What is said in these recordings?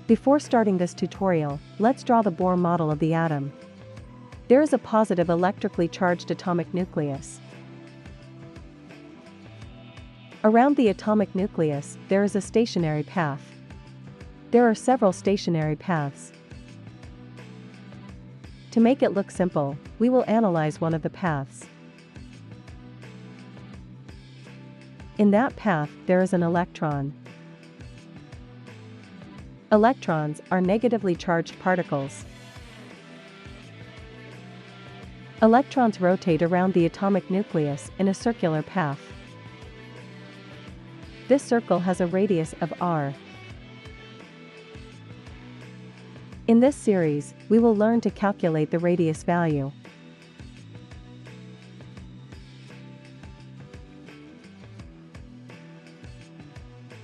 Before starting this tutorial, let's draw the Bohr model of the atom. There is a positive electrically charged atomic nucleus. Around the atomic nucleus, there is a stationary path. There are several stationary paths. To make it look simple, we will analyze one of the paths. In that path, there is an electron. Electrons are negatively charged particles. Electrons rotate around the atomic nucleus in a circular path. This circle has a radius of r. In this series, we will learn to calculate the radius value.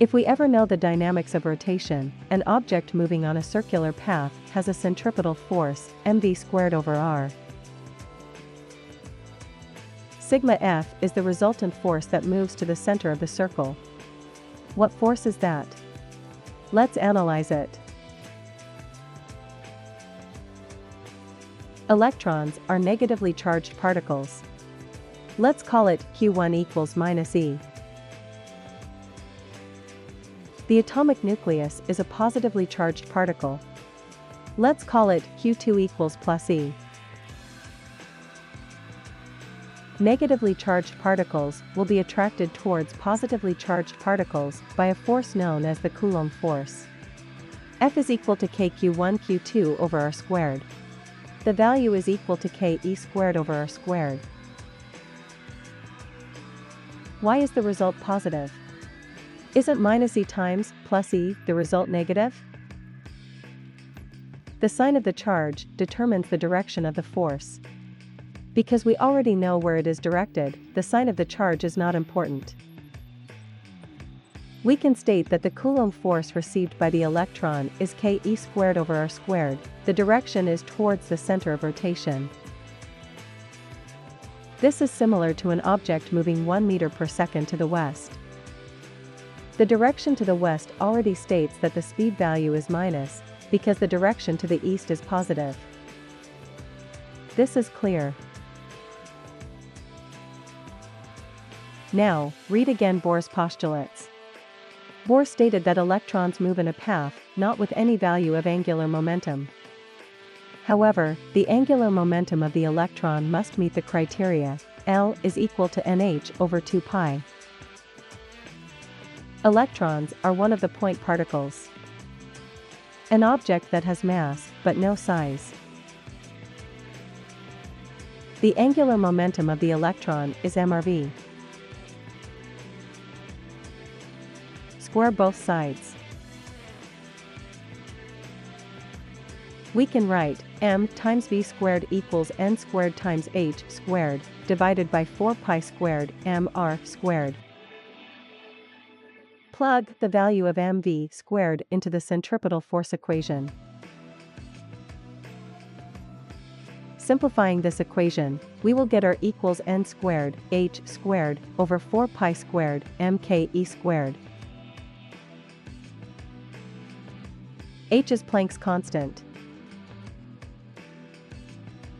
If we ever know the dynamics of rotation, an object moving on a circular path has a centripetal force, mv squared over r. Sigma F is the resultant force that moves to the center of the circle. What force is that? Let's analyze it. Electrons are negatively charged particles. Let's call it Q1 equals minus E. The atomic nucleus is a positively charged particle. Let's call it Q2 equals plus E. Negatively charged particles will be attracted towards positively charged particles by a force known as the Coulomb force. F is equal to kq1 q2 over r squared. The value is equal to k e squared over r squared. Why is the result positive? Isn't minus E times plus E the result negative? The sign of the charge determines the direction of the force. Because we already know where it is directed, the sign of the charge is not important. We can state that the Coulomb force received by the electron is k e squared over r squared. The direction is towards the center of rotation. This is similar to an object moving 1 meter per second to the west. The direction to the west already states that the speed value is minus, because the direction to the east is positive. This is clear. Now, read again Bohr's postulates. Bohr stated that electrons move in a path, not with any value of angular momentum. However, the angular momentum of the electron must meet the criteria, L is equal to nh over 2 pi. Electrons are one of the point particles. An object that has mass, but no size. The angular momentum of the electron is mRv. Square both sides. We can write m times v squared equals n squared times h squared, divided by 4 pi squared mr squared. Plug the value of mv squared into the centripetal force equation. Simplifying this equation, we will get r equals n squared h squared over 4 pi squared mk e squared. H is Planck's constant.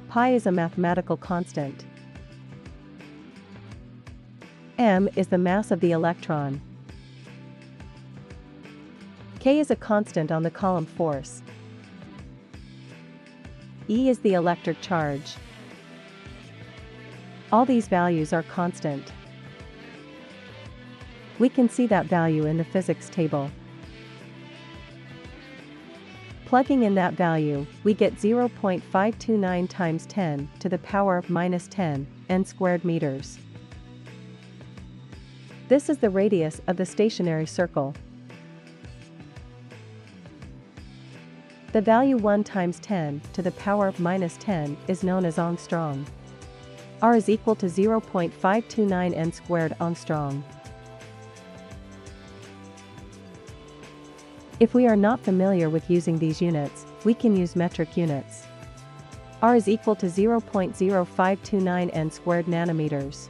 Pi is a mathematical constant. M is the mass of the electron. K is a constant on the Coulomb force. E is the electric charge. All these values are constant. We can see that value in the physics table. Plugging in that value, we get 0.529 times 10 to the power minus 10 n squared meters. This is the radius of the stationary circle. The value 1 times 10 to the power minus 10 is known as angstrom. R is equal to 0.529 n squared angstrom. If we are not familiar with using these units, we can use metric units. R is equal to 0.0529 n squared nanometers.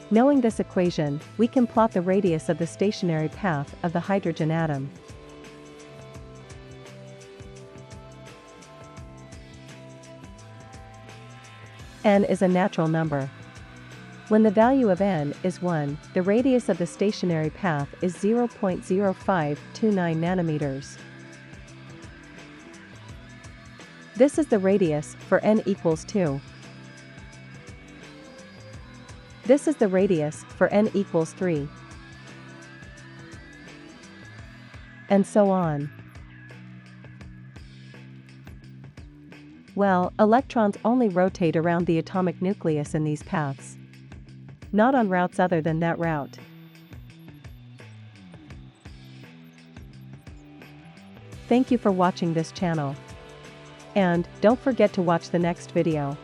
Knowing this equation, we can plot the radius of the stationary path of the hydrogen atom. N is a natural number. When the value of n is 1, the radius of the stationary path is 0.0529 nanometers. This is the radius for n equals 2. This is the radius for n equals 3. And so on. Well, electrons only rotate around the atomic nucleus in these paths. Not on routes other than that route. Thank you for watching this channel. And don't forget to watch the next video.